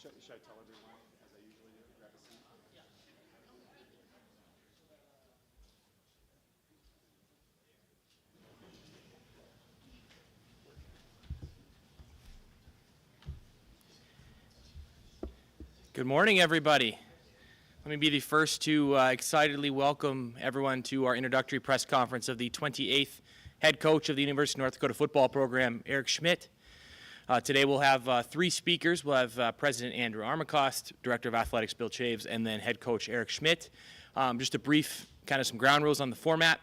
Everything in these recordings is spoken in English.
Should I tell everyone, as I usually do, grab a seat? Good morning, everybody. Let me be the first to excitedly welcome everyone to our introductory press conference of the 28th head coach of the University of North Dakota football program, Eric Schmidt. Today we'll have three speakers. We'll have President Andrew Armacost, Director of Athletics Bill Chaves, and then head coach Eric Schmidt. Just a brief, kind of some ground rules on the format.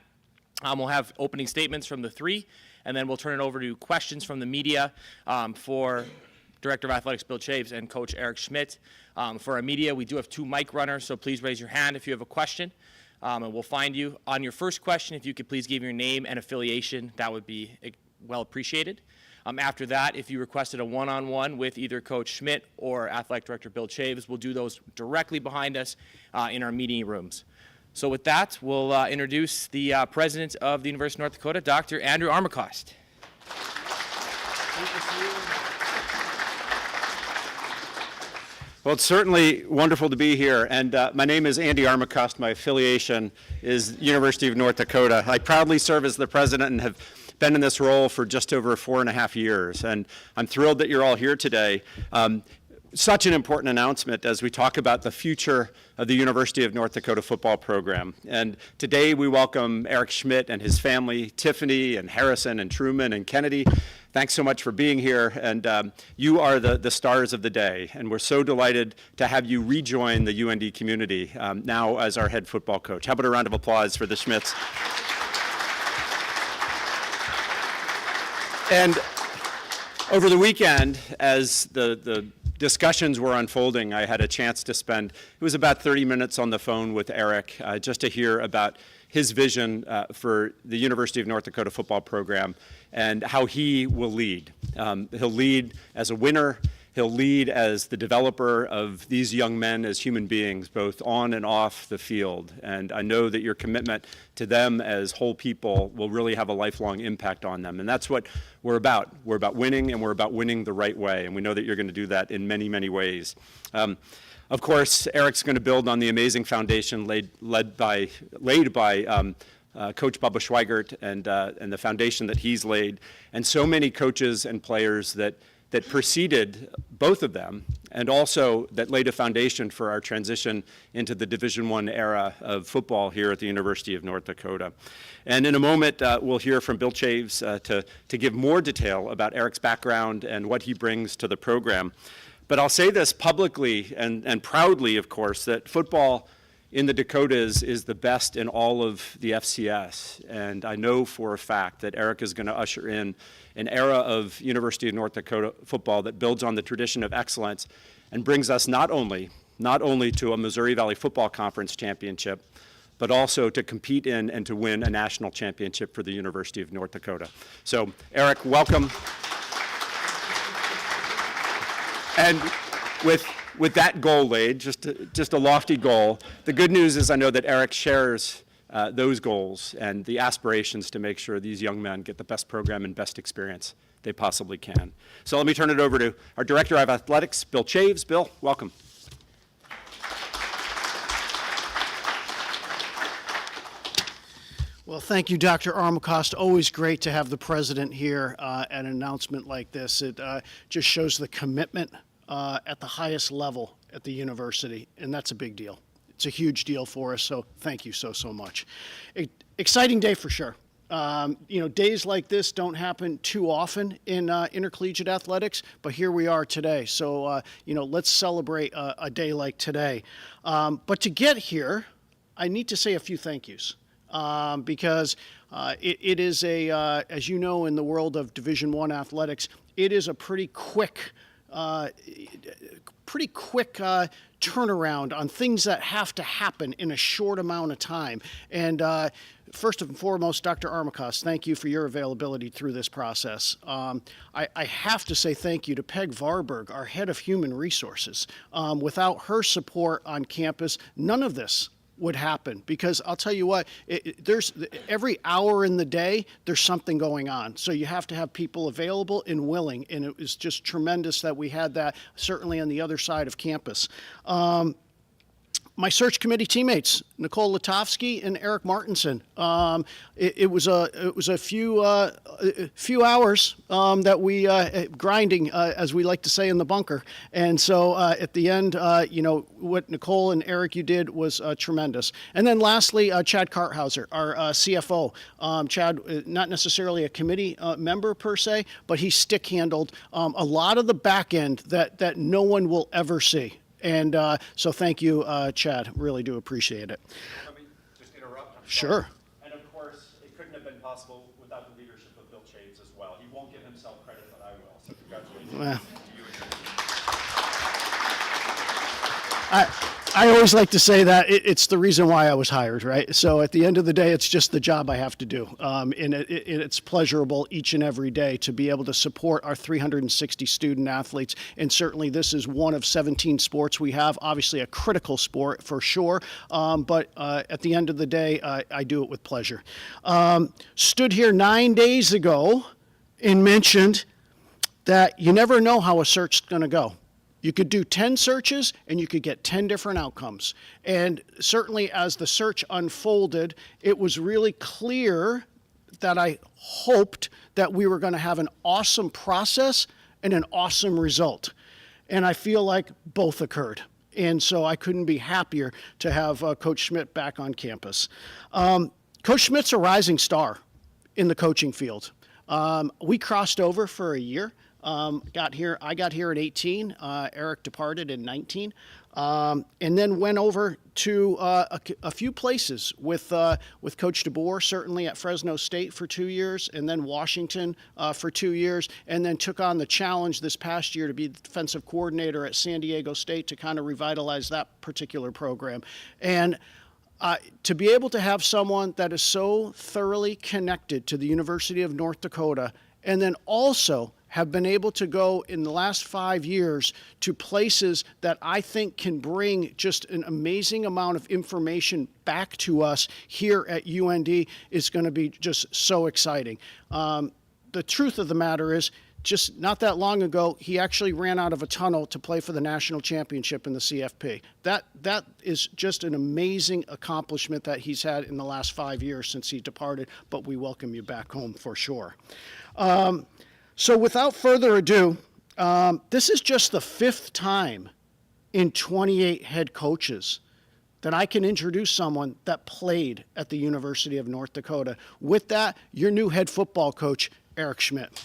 We'll have opening statements from the three, and then we'll turn it over to questions from the media for Director of Athletics Bill Chaves and Coach Eric Schmidt. For our media, we do have two mic runners, so please raise your hand if you have a question, and we'll find you. On your first question, if you could please give your name and affiliation, that would be well appreciated. After that, if you requested a one-on-one with either Coach Schmidt or Athletic Director Bill Chaves, we'll do those directly behind us in our meeting rooms. So with that, we'll introduce the President of the University of North Dakota, Dr. Andrew Armacost. Well, it's certainly wonderful to be here, and my name is Andy Armacost. My affiliation is University of North Dakota. I proudly serve as the president and have been in this role for just over 4.5 years, and I'm thrilled that you're all here today. Such an important announcement as we talk about the future of the University of North Dakota football program. And today we welcome Eric Schmidt and his family, Tiffany and Harrison and Truman and Kennedy. Thanks so much for being here, and you are the stars of the day, and we're so delighted to have you rejoin the UND community now as our head football coach. How about a round of applause for the Schmidts? And over the weekend, as the discussions were unfolding, I had a chance to spend, it was about 30 minutes on the phone with Eric just to hear about his vision for the University of North Dakota football program and how he will lead. He'll lead as a winner. He'll lead as the developer of these young men as human beings, both on and off the field. And I know that your commitment to them as whole people will really have a lifelong impact on them. And that's what we're about. We're about winning, and we're about winning the right way. And we know that you're going to do that in many, many ways. Of course, Eric's going to build on the amazing foundation laid by Coach Bubba Schweigert and the foundation that he's laid, and so many coaches and players that preceded both of them, and also that laid a foundation for our transition into the Division I era of football here at the University of North Dakota. And in a moment, we'll hear from Bill Chaves to give more detail about Eric's background and what he brings to the program. But I'll say this publicly and proudly, of course, that football in the Dakotas is the best in all of the FCS. And I know for a fact that Eric is going to usher in an era of University of North Dakota football that builds on the tradition of excellence and brings us not only to a Missouri Valley Football Conference championship, but also to compete in and to win a national championship for the University of North Dakota. So, Eric, welcome. And with that goal laid, just a lofty goal, the good news is I know that Eric shares those goals and the aspirations to make sure these young men get the best program and best experience they possibly can. So let me turn it over to our Director of Athletics, Bill Chaves. Bill, welcome. Well, thank you, Dr. Armacost. Always great to have the president here at an announcement like this. It just shows the commitment at the highest level at the university, and that's a big deal. It's a huge deal for us, so thank you so much. Exciting day for sure. Days like this don't happen too often in intercollegiate athletics, but here we are today. So, let's celebrate a day like today. But to get here, I need to say a few thank yous. Because it is as you know, in the world of Division I athletics, it is a pretty quick turnaround on things that have to happen in a short amount of time. And first and foremost, Dr. Armacost, thank you for your availability through this process. I have to say thank you to Peg Varberg, our head of human resources. Without her support on campus, none of this would happen, because I'll tell you what, there's every hour in the day there's something going on, so you have to have people available and willing, and it was just tremendous that we had that certainly on the other side of campus. My search committee teammates, Nicole Latovsky and Eric Martinson. It was a few hours that we grinding, as we like to say in the bunker. And so at the end, what Nicole and Eric you did was tremendous. And then lastly, Chad Karthauser, our CFO. Chad, not necessarily a committee member per se, but he stick handled a lot of the back end that no one will ever see. And so thank you, Chad. Really do appreciate it. Let me just interrupt. I'm sorry. Sure. And of course, it couldn't have been possible without the leadership of Bill Chaves as well. He won't give himself credit, but I will. So congratulations Well, to you and your team. I always like to say that it's the reason why I was hired, right? So at the end of the day, it's just the job I have to do. And it's pleasurable each and every day to be able to support our 360 student athletes. And certainly this is one of 17 sports we have, obviously a critical sport for sure. But at the end of the day, I do it with pleasure. Stood here 9 days ago and mentioned that you never know how a search is going to go. You could do 10 searches and you could get 10 different outcomes. And certainly as the search unfolded, it was really clear that I hoped that we were going to have an awesome process and an awesome result. And I feel like both occurred. And so I couldn't be happier to have Coach Schmidt back on campus. Coach Schmidt's a rising star in the coaching field. We crossed over for a year. I got here at 18. Eric departed in 19, and then went over to a few places with Coach DeBoer, certainly at Fresno State for 2 years, and then Washington for 2 years, and then took on the challenge this past year to be the defensive coordinator at San Diego State to kind of revitalize that particular program. And to be able to have someone that is so thoroughly connected to the University of North Dakota, and then also have been able to go in the last 5 years to places that I think can bring just an amazing amount of information back to us here at UND is going to be just so exciting. The truth of the matter is, just not that long ago, he actually ran out of a tunnel to play for the national championship in the CFP. That is just an amazing accomplishment that he's had in the last 5 years since he departed, but we welcome you back home for sure. So without further ado, this is just the 5th time in 28 head coaches that I can introduce someone that played at the University of North Dakota. With that, your new head football coach, Eric Schmidt.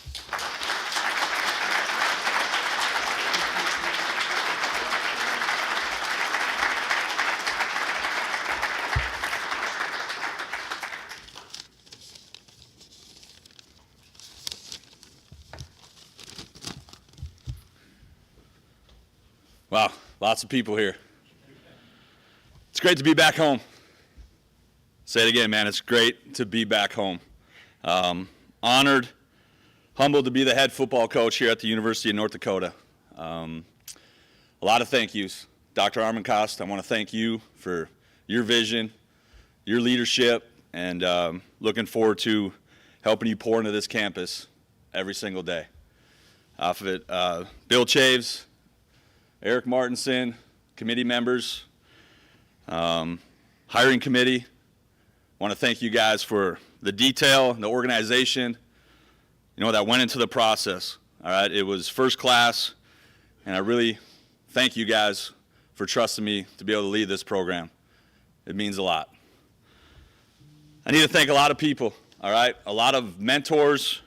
Wow, lots of people here. It's great to be back home. Say it again, man, it's great to be back home. Honored, humbled to be the head football coach here at the University of North Dakota. A lot of thank yous. Dr. Armenkost, I want to thank you for your vision, your leadership, and looking forward to helping you pour into this campus every single day. Off of it, Bill Chaves, Eric Martinson, committee members, hiring committee. I want to thank you guys for the detail and the organization, that went into the process. All right, it was first class, and I really thank you guys for trusting me to be able to lead this program. It means a lot. I need to thank a lot of people, all right, a lot of mentors,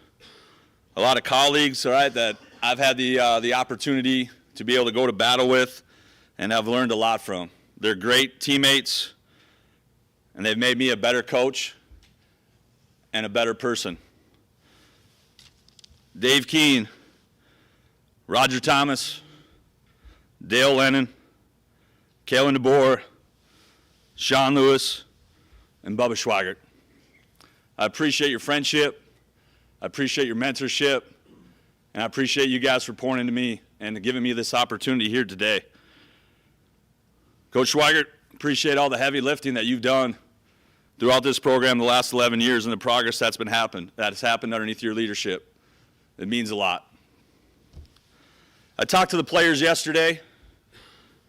a lot of colleagues, all right, that I've had the opportunity to be able to go to battle with, and I've learned a lot from. They're great teammates, and they've made me a better coach and a better person. Dave Keene, Roger Thomas, Dale Lennon, Kalen DeBoer, Sean Lewis, and Bubba Schweigert. I appreciate your friendship, I appreciate your mentorship, and I appreciate you guys for pouring into me and giving me this opportunity here today. Coach Schweigert, appreciate all the heavy lifting that you've done throughout this program the last 11 years and the progress that has happened underneath your leadership. It means a lot. I talked to the players yesterday,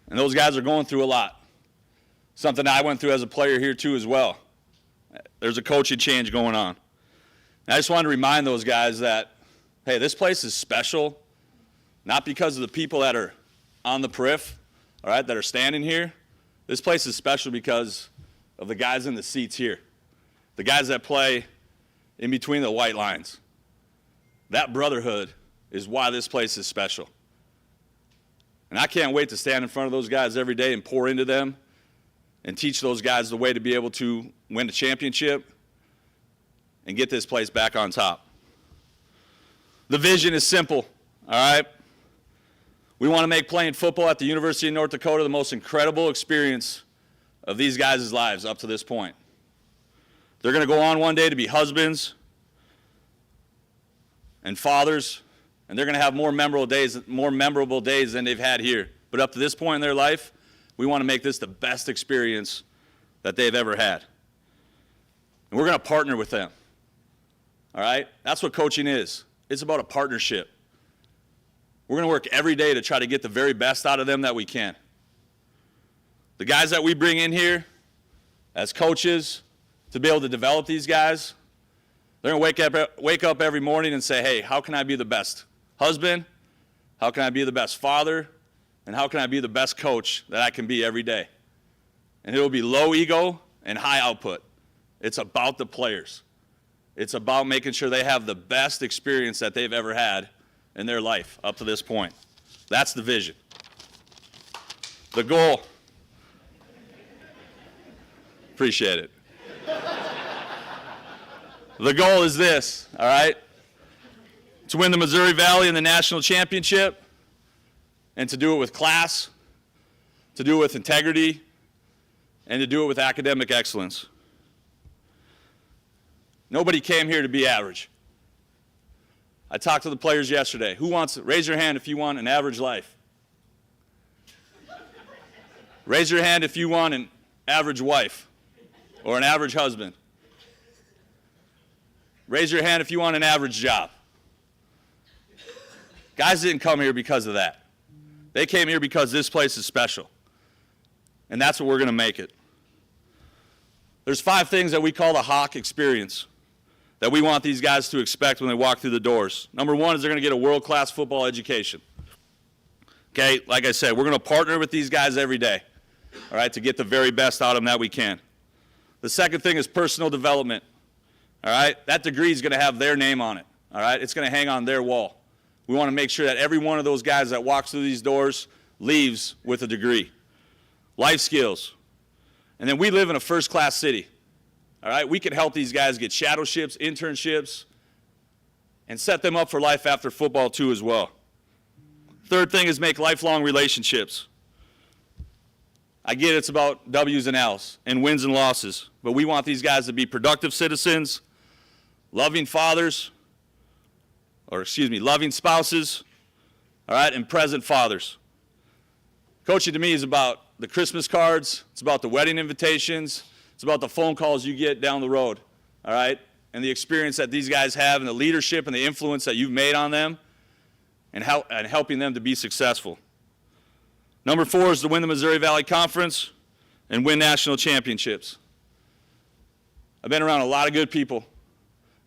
and those guys are going through a lot. Something I went through as a player here too as well. There's a coaching change going on. And I just wanted to remind those guys that, hey, this place is special, not because of the people that are on the periphery, all right, that are standing here. This place is special because of the guys in the seats here, the guys that play in between the white lines. That brotherhood is why this place is special. And I can't wait to stand in front of those guys every day and pour into them and teach those guys the way to be able to win a championship and get this place back on top. The vision is simple, all right? We want to make playing football at the University of North Dakota the most incredible experience of these guys' lives up to this point. They're going to go on one day to be husbands and fathers, and they're going to have more memorable days than they've had here. But up to this point in their life, we want to make this the best experience that they've ever had. And we're going to partner with them. All right? That's what coaching is. It's about a partnership. We're going to work every day to try to get the very best out of them that we can. The guys that we bring in here as coaches to be able to develop these guys, they're going to wake up every morning and say, hey, how can I be the best husband? How can I be the best father? And how can I be the best coach that I can be every day? And it will be low ego and high output. It's about the players. It's about making sure they have the best experience that they've ever had in their life up to this point. That's the vision. The goal. Appreciate it. The goal is this, all right? To win the Missouri Valley in the national championship, and to do it with class, to do it with integrity, and to do it with academic excellence. Nobody came here to be average. I talked to the players yesterday. Who wants it? Raise your hand if you want an average life. Raise your hand if you want an average wife or an average husband. Raise your hand if you want an average job. Guys didn't come here because of that. They came here because this place is special. And that's what we're going to make it. There's 5 things that we call the Hawk experience that we want these guys to expect when they walk through the doors. Number 1 is they're going to get a world-class football education. Okay, like I said, we're going to partner with these guys every day, all right, to get the very best out of them that we can. The second thing is personal development. All right, that degree is going to have their name on it. All right, it's going to hang on their wall. We want to make sure that every one of those guys that walks through these doors leaves with a degree. Life skills. And then we live in a first-class city. All right, we can help these guys get shadowships, internships, and set them up for life after football too as well. Third thing is make lifelong relationships. I get it's about W's and L's and wins and losses, but we want these guys to be productive citizens, loving fathers, loving spouses, all right, and present fathers. Coaching to me is about the Christmas cards, it's about the wedding invitations, it's about the phone calls you get down the road, all right, and the experience that these guys have and the leadership and the influence that you've made on them and helping them to be successful. Number 4 is to win the Missouri Valley Conference and win national championships. I've been around a lot of good people.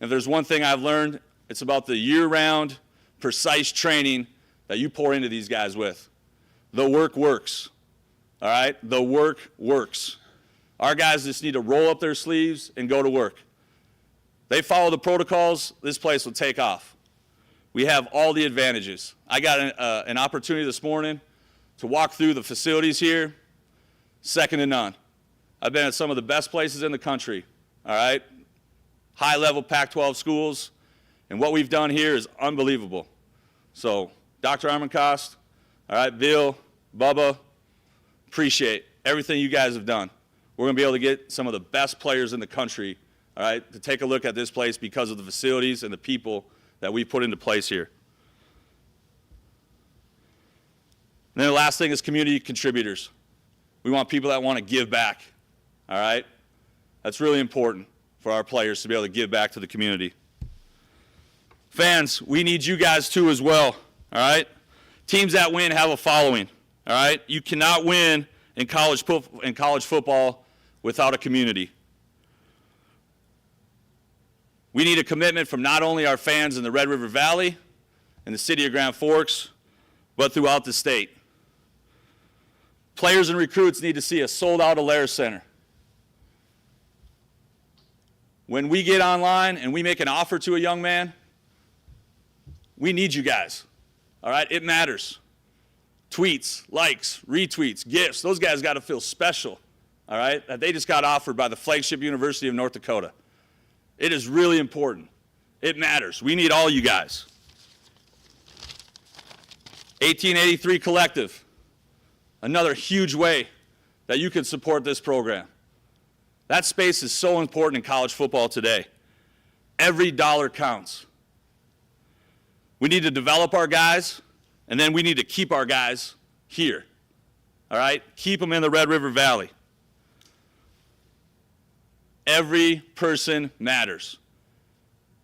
If there's one thing I've learned, it's about the year-round, precise training that you pour into these guys with. The work works, all right? The work works. Our guys just need to roll up their sleeves and go to work. They follow the protocols, this place will take off. We have all the advantages. I got an opportunity this morning to walk through the facilities here, second to none. I've been at some of the best places in the country, all right? High-level Pac-12 schools, and what we've done here is unbelievable. So, Dr. Armenkost, all right, Bill, Bubba, appreciate everything you guys have done. We're going to be able to get some of the best players in the country, all right, to take a look at this place because of the facilities and the people that we put into place here. And then the last thing is community contributors. We want people that want to give back, all right? That's really important for our players to be able to give back to the community. Fans, we need you guys too as well, all right? Teams that win have a following, all right? You cannot win in college football without a community. We need a commitment from not only our fans in the Red River Valley and the city of Grand Forks, but throughout the state. Players and recruits need to see a sold-out Alair Center. When we get online and we make an offer to a young man, we need you guys, all right? It matters. Tweets, likes, retweets, gifts, those guys got to feel special, all right? That they just got offered by the flagship University of North Dakota. It is really important. It matters. We need all you guys. 1883 Collective, another huge way that you can support this program. That space is so important in college football today. Every dollar counts. We need to develop our guys, and then we need to keep our guys here, all right? Keep them in the Red River Valley. Every person matters.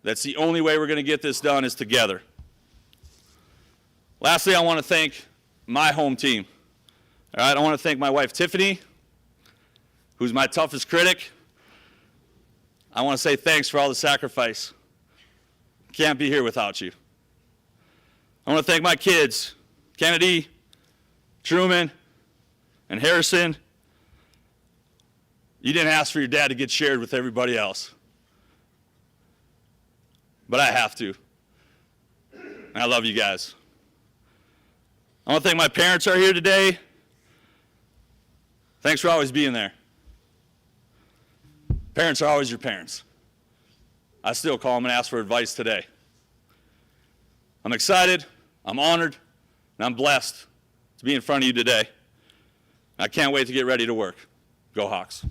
That's the only way we're going to get this done is together. Lastly, I want to thank my home team. All right, I want to thank my wife, Tiffany, who's my toughest critic. I want to say thanks for all the sacrifice. Can't be here without you. I want to thank my kids, Kennedy, Truman, and Harrison. You didn't ask for your dad to get shared with everybody else. But I have to. And I love you guys. I want to thank my parents who are here today. Thanks for always being there. Parents are always your parents. I still call them and ask for advice today. I'm excited, I'm honored, and I'm blessed to be in front of you today. I can't wait to get ready to work. Go Hawks.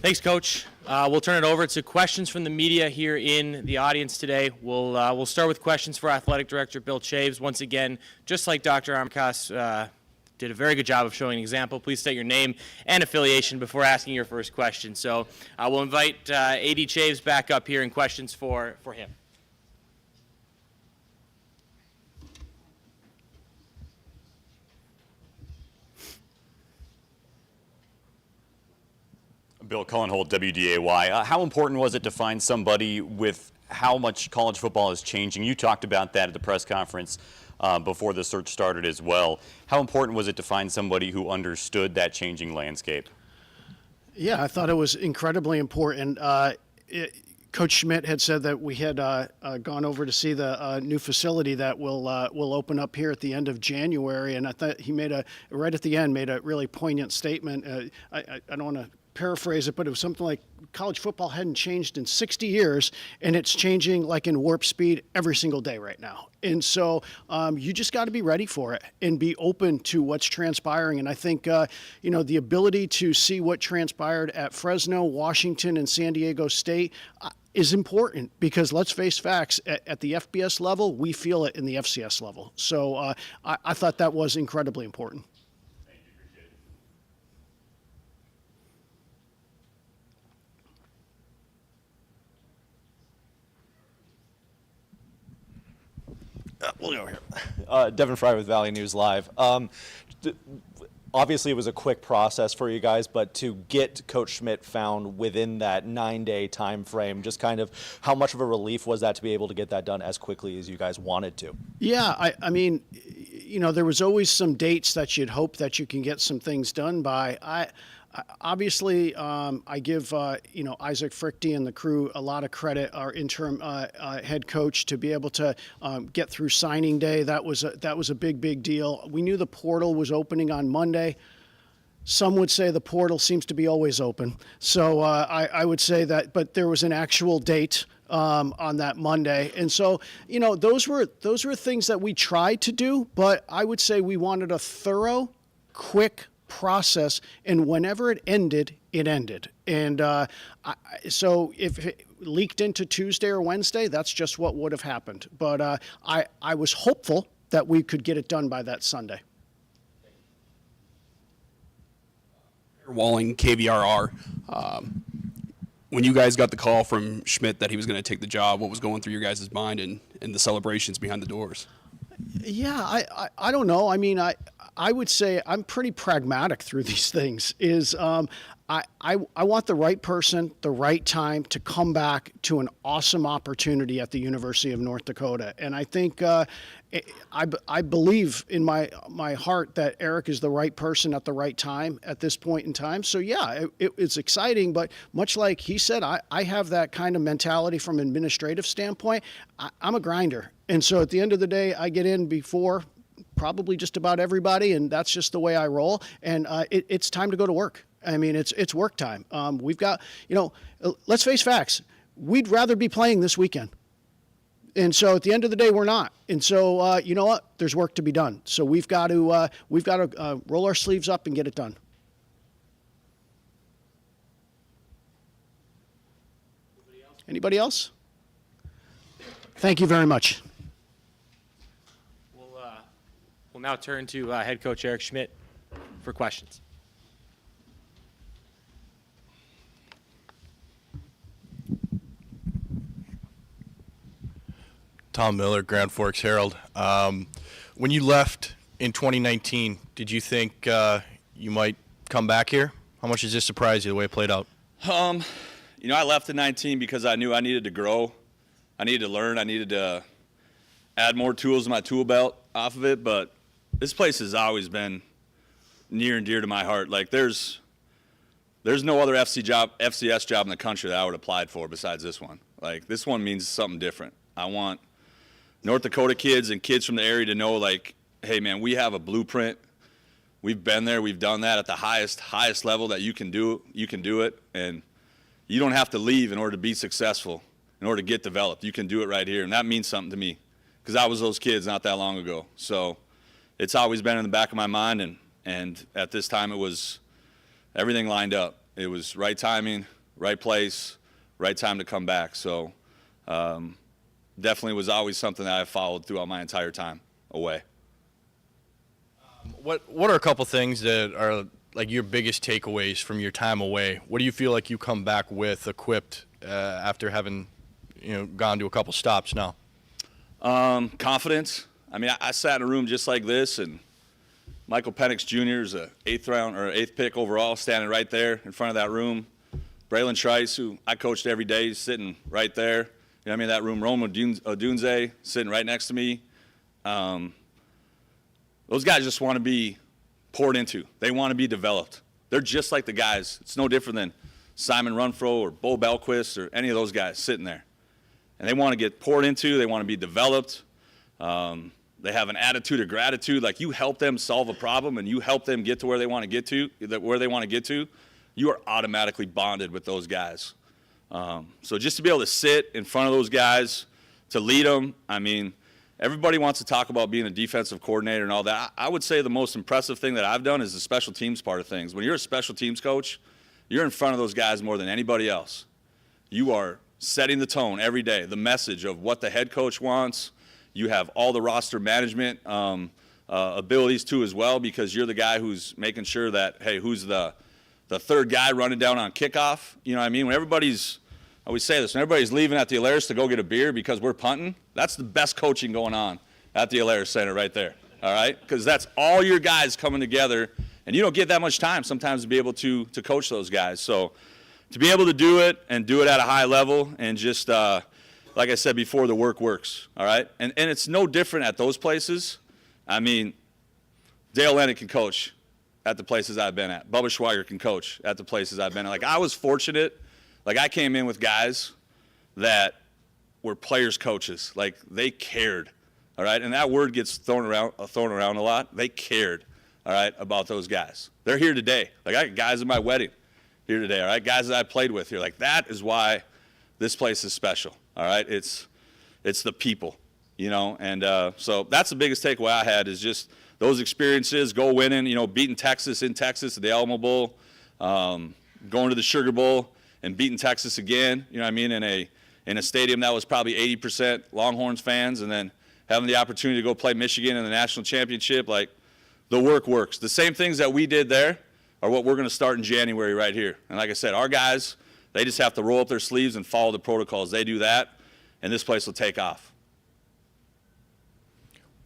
Thanks, Coach. We'll turn it over to questions from the media here in the audience today. We'll start with questions for Athletic Director Bill Chaves. Once again, just like Dr. Armacost did a very good job of showing an example, please state your name and affiliation before asking your first question. So we'll invite AD Chaves back up here and questions for him. Bill Cullenholt, WDAY. How important was it to find somebody with how much college football is changing? You talked about that at the press conference before the search started as well. How important was it to find somebody who understood that changing landscape? Yeah, I thought it was incredibly important. Coach Schmidt had said that we had gone over to see the new facility that will open up here at the end of January, and I thought he right at the end made a really poignant statement. I don't want to paraphrase it, but it was something like college football hadn't changed in 60 years, and it's changing like in warp speed every single day right now. And so you just got to be ready for it and be open to what's transpiring. And I think, the ability to see what transpired at Fresno, Washington, and San Diego State is important because let's face facts, at the FBS level, we feel it in the FCS level. So I thought that was incredibly important. We'll go here. Devin Fry with Valley News Live. Obviously, it was a quick process for you guys, but to get Coach Schmidt found within that 9-day time frame, just kind of how much of a relief was that to be able to get that done as quickly as you guys wanted to? Yeah, I mean, there was always some dates that you'd hope that you can get some things done by. Obviously, I give Isaac Frichte and the crew a lot of credit. Our interim head coach to be able to get through signing day. That was a big deal. We knew the portal was opening on Monday. Some would say the portal seems to be always open. So I would say that, but there was an actual date on that Monday. And so, those were things that we tried to do, but I would say we wanted a thorough, quick process, and whenever it ended, it ended. And so if it leaked into Tuesday or Wednesday, that's just what would have happened. But I was hopeful that we could get it done by that Sunday. Walling, KVRR. When you guys got the call from Schmidt that he was going to take the job, what was going through your guys' mind and the celebrations behind the doors? Yeah, I don't know. I mean, I would say I'm pretty pragmatic through these things. I want the right person, the right time to come back to an awesome opportunity at the University of North Dakota. And I think I believe in my heart that Eric is the right person at the right time at this point in time. So yeah, it's exciting, but much like he said, I have that kind of mentality from an administrative standpoint. I'm a grinder. And so at the end of the day, I get in before probably just about everybody, and that's just the way I roll. And it's time to go to work. I mean, it's work time. We've got, let's face facts. We'd rather be playing this weekend. And so at the end of the day, we're not. And so, you know what? There's work to be done. So we've got to roll our sleeves up and get it done. Anybody else? Thank you very much. We'll now turn to head coach Eric Schmidt for questions. Tom Miller, Grand Forks Herald. When you left in 2019, did you think you might come back here? How much does this surprise you, the way it played out? I left in 19 because I knew I needed to grow. I needed to learn. I needed to add more tools to my tool belt off of it. But this place has always been near and dear to my heart. Like there's no other FCS job in the country that I would have applied for besides this one. Like this one means something different. I want North Dakota kids and kids from the area to know, like, hey man, we have a blueprint. We've been there. We've done that at the highest level that you can do. You can do it, and you don't have to leave in order to be successful, in order to get developed. You can do it right here, and that means something to me because I was those kids not that long ago. So it's always been in the back of my mind, and at this time it was everything lined up. It was right timing, right place, right time to come back. So definitely was always something that I followed throughout my entire time away. What are a couple things that are like your biggest takeaways from your time away? What do you feel like you come back with equipped after having gone to a couple stops now? Confidence. I mean, I sat in a room just like this, and Michael Penix Jr. is a eighth pick overall, standing right there in front of that room. Braylon Trice, who I coached every day, is sitting right there. You know what I mean? That room. Rome Odunze sitting right next to me. Those guys just want to be poured into. They want to be developed. They're just like the guys. It's no different than Simon Runfro or Bo Belquist or any of those guys sitting there. And they want to get poured into. They want to be developed. They have an attitude of gratitude. Like you help them solve a problem and you help them get to where they want to get to, you are automatically bonded with those guys. So just to be able to sit in front of those guys, to lead them, I mean, everybody wants to talk about being a defensive coordinator and all that. I would say the most impressive thing that I've done is the special teams part of things. When you're a special teams coach, you're in front of those guys more than anybody else. You are setting the tone every day, the message of what the head coach wants. You have all the roster management abilities too as well, because you're the guy who's making sure that, hey, who's the third guy running down on kickoff? You know what I mean? When everybody's, I always say this, when everybody's leaving at the Alaris to go get a beer because we're punting, that's the best coaching going on at the Alaris Center right there, all right? Because that's all your guys coming together, and you don't get that much time sometimes to be able to coach those guys. So to be able to do it and do it at a high level and just, like I said before, the work works, all right? And it's no different at those places. I mean, Dale Lennon can coach at the places I've been at. Bubba Schweiger can coach at the places I've been at. Like, I was fortunate. Like, I came in with guys that were players' coaches. Like, they cared, all right? And that word gets thrown around a lot. They cared, all right, about those guys. They're here today. Like, I got guys at my wedding here today, all right? Guys that I played with here. Like, that is why this place is special, all right? It's the people, and so that's the biggest takeaway I had is just those experiences, go winning, beating Texas in Texas at the Alamo Bowl, going to the Sugar Bowl and beating Texas again, in a stadium that was probably 80% Longhorns fans, and then having the opportunity to go play Michigan in the national championship. Like, the work works. The same things that we did there are what we're going to start in January right here. And like I said, our guys, they just have to roll up their sleeves and follow the protocols. They do that, and this place will take off.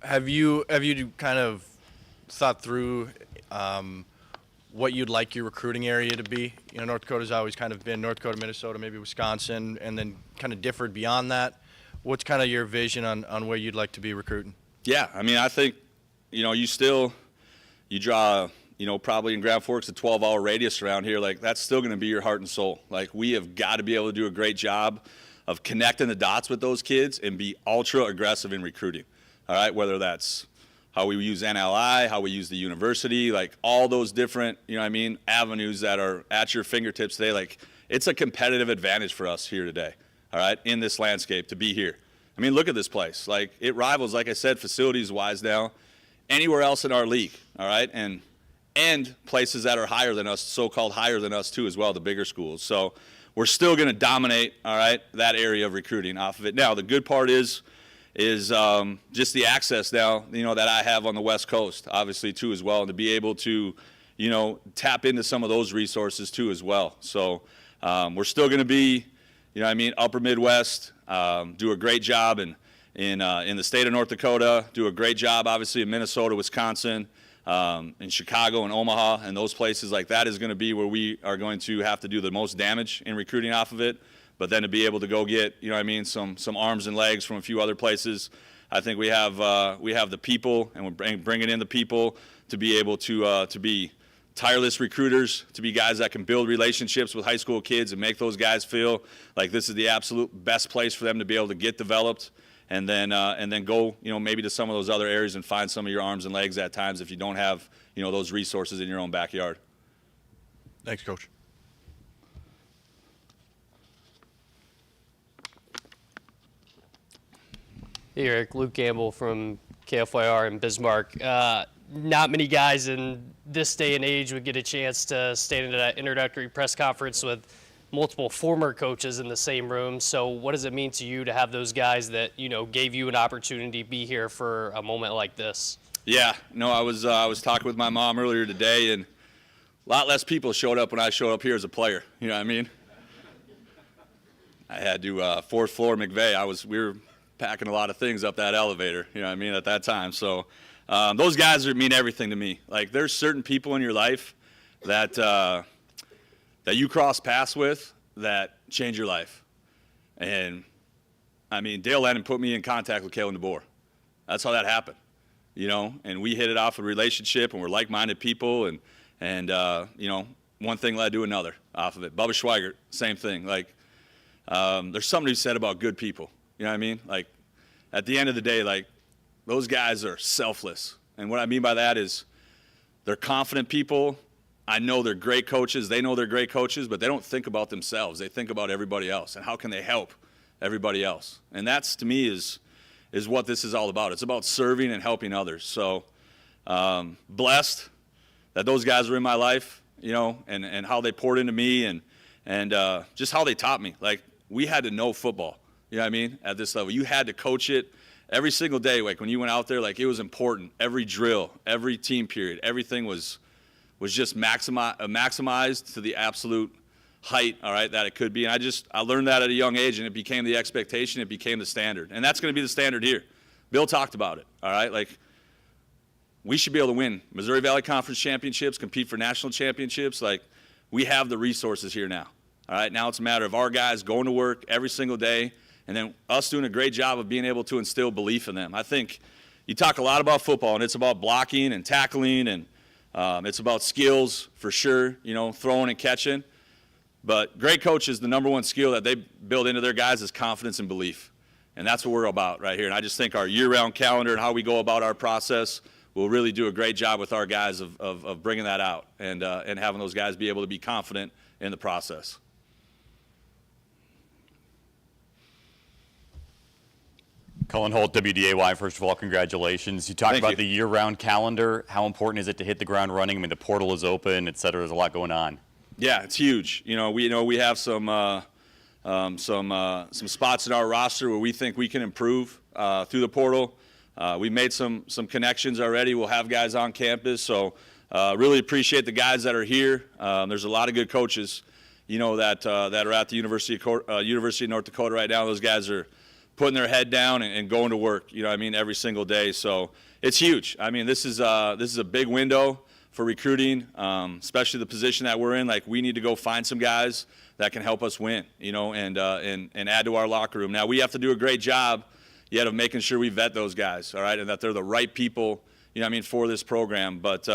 Have you kind of thought through what you'd like your recruiting area to be? North Dakota's always kind of been North Dakota, Minnesota, maybe Wisconsin, and then kind of differed beyond that. What's kind of your vision on where you'd like to be recruiting? Yeah, I think, you draw, probably in Grand Forks a 12-hour radius around here. Like, that's still going to be your heart and soul. Like, we have got to be able to do a great job of connecting the dots with those kids and be ultra aggressive in recruiting. All right, whether that's how we use NLI, how we use the university, like all those different, avenues that are at your fingertips today. Like, it's a competitive advantage for us here today, all right, in this landscape to be here. Look at this place. Like, it rivals, like I said, facilities-wise now, anywhere else in our league, all right, and places that are higher than us, so-called higher than us too as well, the bigger schools. So we're still going to dominate, all right, that area of recruiting off of it. Now, the good part is just the access now, that I have on the West Coast, obviously, too, as well, and to be able to, tap into some of those resources, too, as well. So we're still going to be, upper Midwest, do a great job in the state of North Dakota, do a great job, obviously, in Minnesota, Wisconsin, in Chicago and Omaha, and those places. Like, that is going to be where we are going to have to do the most damage in recruiting off of it. But then to be able to go get, some arms and legs from a few other places, I think we have the people, and we're bringing in the people to be able to be tireless recruiters, to be guys that can build relationships with high school kids and make those guys feel like this is the absolute best place for them to be able to get developed, and then go, maybe to some of those other areas and find some of your arms and legs at times if you don't have, those resources in your own backyard. Thanks, Coach. Hey, Eric. Luke Gamble from KFYR in Bismarck. Not many guys in this day and age would get a chance to stand into that introductory press conference with multiple former coaches in the same room. So what does it mean to you to have those guys that, gave you an opportunity to be here for a moment like this? Yeah, no, I was talking with my mom earlier today, and a lot less people showed up when I showed up here as a player. You know what I mean? I had to fourth floor McVeigh. We were packing a lot of things up that elevator, at that time. So those guys mean everything to me. Like, there's certain people in your life that you cross paths with that change your life. And, Dale Lennon put me in contact with Kalen DeBoer. That's how that happened, and we hit it off a relationship, and we're like-minded people, and one thing led to another off of it. Bubba Schweigert, same thing. Like, there's something to be said about good people. You know what I mean? Like, at the end of the day, like, those guys are selfless. And what I mean by that is they're confident people. I know they're great coaches. They know they're great coaches, but they don't think about themselves. They think about everybody else and how can they help everybody else. And that's, to me, is what this is all about. It's about serving and helping others. So blessed that those guys are in my life, and how they poured into me and just how they taught me. Like, we had to know football. You know what I mean? At this level, you had to coach it every single day. Like, when you went out there, like, it was important. Every drill, every team period, everything was just maximized to the absolute height, all right, that it could be. And I learned that at a young age, and it became the expectation. It became the standard, and that's going to be the standard here. Bill talked about it, all right. Like, we should be able to win Missouri Valley Conference championships, compete for national championships. Like, we have the resources here now. All right, now it's a matter of our guys going to work every single day, and then us doing a great job of being able to instill belief in them. I think you talk a lot about football, and it's about blocking and tackling, and it's about skills for sure, throwing and catching. But great coaches, the number one skill that they build into their guys is confidence and belief. And that's what we're about right here. And I just think our year-round calendar and how we go about our process will really do a great job with our guys of bringing that out and having those guys be able to be confident in the process. Cullen Holt, WDAY, first of all, congratulations. You talked Thank about you. the year-round calendar. How important is it to hit the ground running? I mean, the portal is open, et cetera. There's a lot going on. Yeah, it's huge. We have some spots in our roster where we think we can improve through the portal. We made some connections already. We'll have guys on campus, so really appreciate the guys that are here. There's a lot of good coaches, that are at the University of North Dakota right now. Those guys are putting their head down and going to work. Every single day. So it's huge. I mean, this is a big window for recruiting, especially the position that we're in. Like, we need to go find some guys that can help us win, and add to our locker room. Now, we have to do a great job yet of making sure we vet those guys, all right, and that they're the right people, for this program. But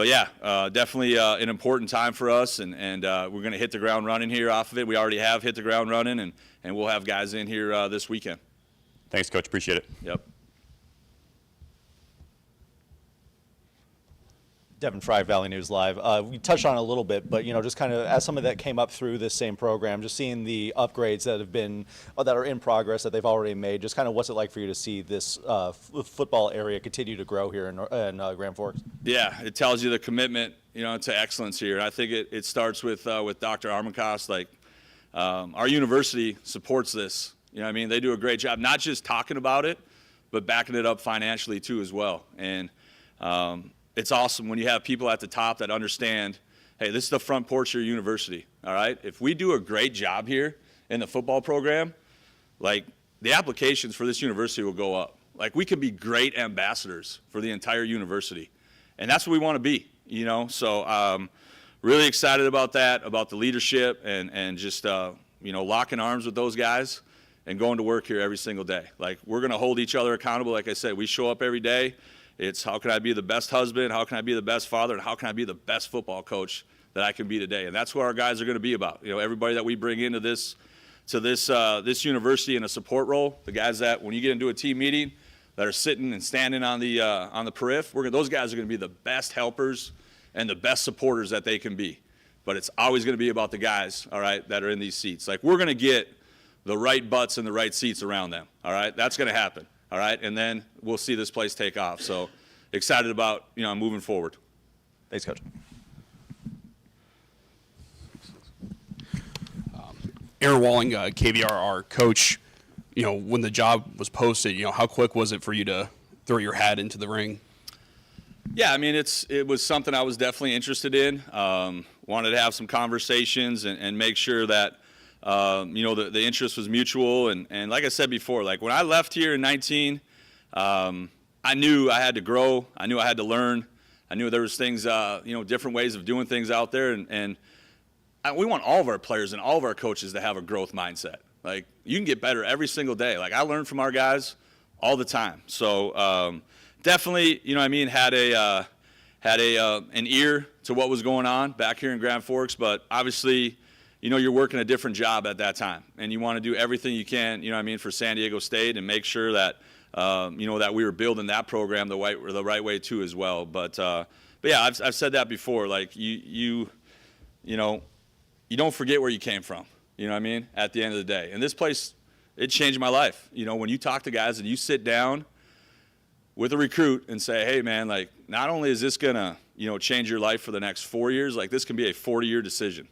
yeah, definitely an important time for us, and we're going to hit the ground running here off of it. We already have hit the ground running, and we'll have guys in here this weekend. Thanks, Coach. Appreciate it. Yep. Devin Fry, Valley News Live. We touched on it a little bit, but just kind of as some of that came up through this same program, just seeing the upgrades that are in progress that they've already made. Just kind of what's it like for you to see this football area continue to grow here in Grand Forks? Yeah, it tells you the commitment, to excellence here. I think it starts with Dr. Armacost. Like, our university supports this. They do a great job, not just talking about it, but backing it up financially too as well. And it's awesome when you have people at the top that understand, hey, this is the front porch of your university, all right? If we do a great job here in the football program, like, the applications for this university will go up. Like, we could be great ambassadors for the entire university, and that's what we want to be, So really excited about that, about the leadership, and just, locking arms with those guys and going to work here every single day. Like, we're going to hold each other accountable. Like I said, we show up every day. It's how can I be the best husband, how can I be the best father, and how can I be the best football coach that I can be today. And that's what our guys are going to be about. Everybody that we bring into this university in a support role, the guys that when you get into a team meeting that are sitting and standing on the periphery, those guys are going to be the best helpers and the best supporters that they can be. But it's always going to be about the guys, all right, that are in these seats. Like, we're going to get the right butts in the right seats around them, all right? That's going to happen. All right, and then we'll see this place take off. So excited about, moving forward. Thanks, Coach. Aaron Walling, KVRR coach, when the job was posted, how quick was it for you to throw your hat into the ring? Yeah, I mean, it was something I was definitely interested in. Wanted to have some conversations and make sure that, the interest was mutual. And like I said before, like, when I left here in 19, I knew I had to grow. I knew I had to learn. I knew there was things, different ways of doing things out there. And we want all of our players and all of our coaches to have a growth mindset. Like, you can get better every single day. Like, I learn from our guys all the time. So definitely, had an ear to what was going on back here in Grand Forks. But obviously, you're working a different job at that time, and you want to do everything you can, for San Diego State and make sure that, that we were building that program the right way too as well. But yeah, I've said that before. Like, you don't forget where you came from. At the end of the day, and this place, it changed my life. When you talk to guys and you sit down with a recruit and say, hey man, like, not only is this gonna, change your life for the next 4 years, like, this can be a 40-year decision.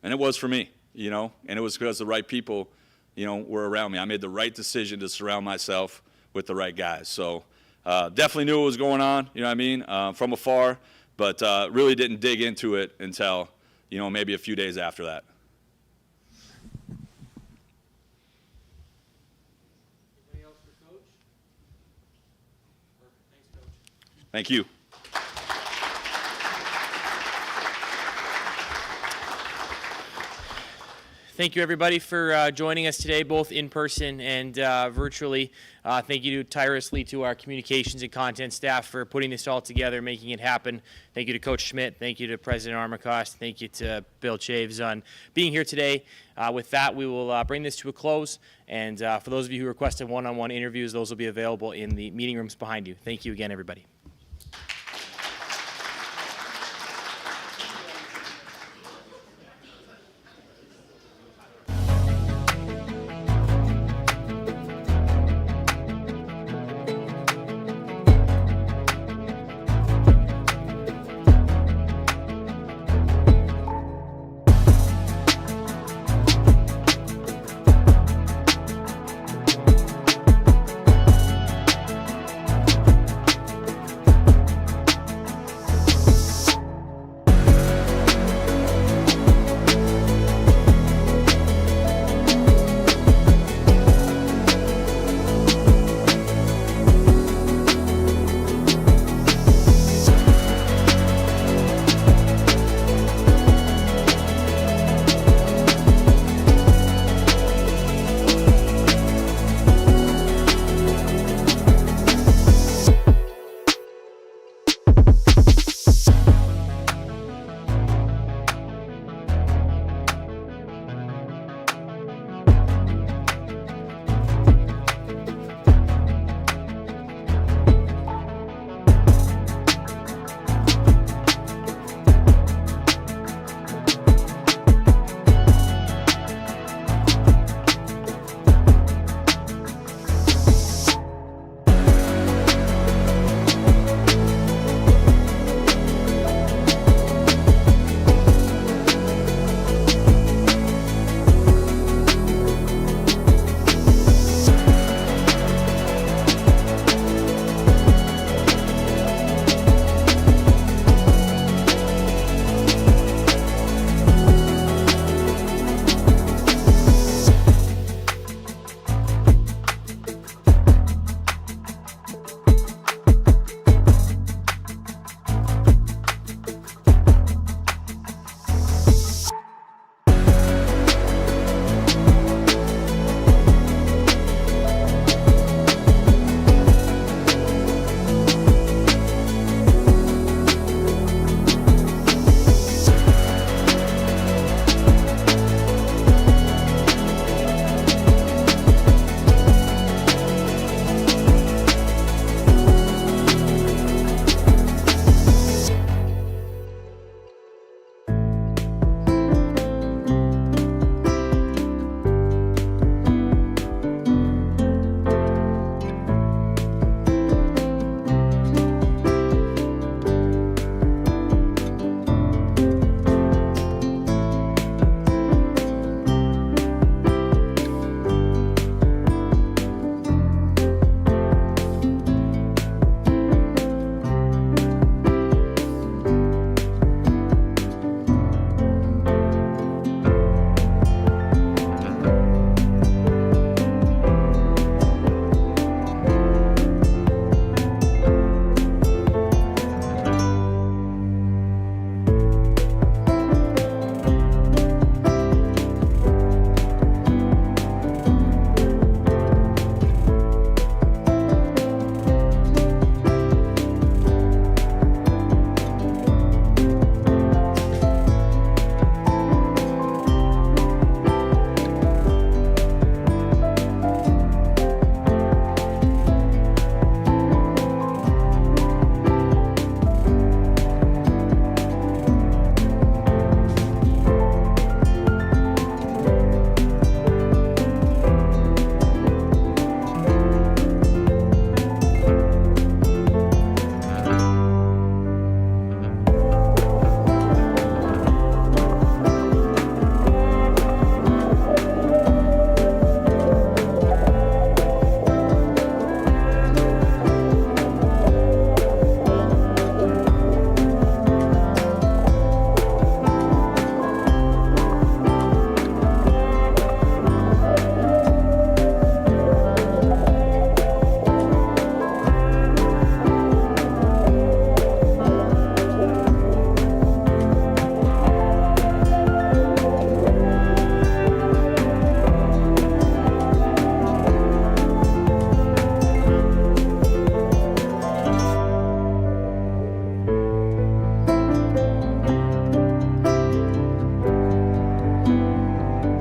And it was for me, and it was because the right people, were around me. I made the right decision to surround myself with the right guys. So definitely knew what was going on, from afar, but really didn't dig into it until, maybe a few days after that. Anybody else for Coach? Perfect. Thanks, Coach. Thank you. Thank you, everybody, for joining us today, both in person and virtually. Thank you tirelessly to our communications and content staff for putting this all together, making it happen. Thank you to Coach Schmidt. Thank you to President Armacost. Thank you to Bill Chaves on being here today. With that, we will bring this to a close. And for those of you who requested one-on-one interviews, those will be available in the meeting rooms behind you. Thank you again, everybody.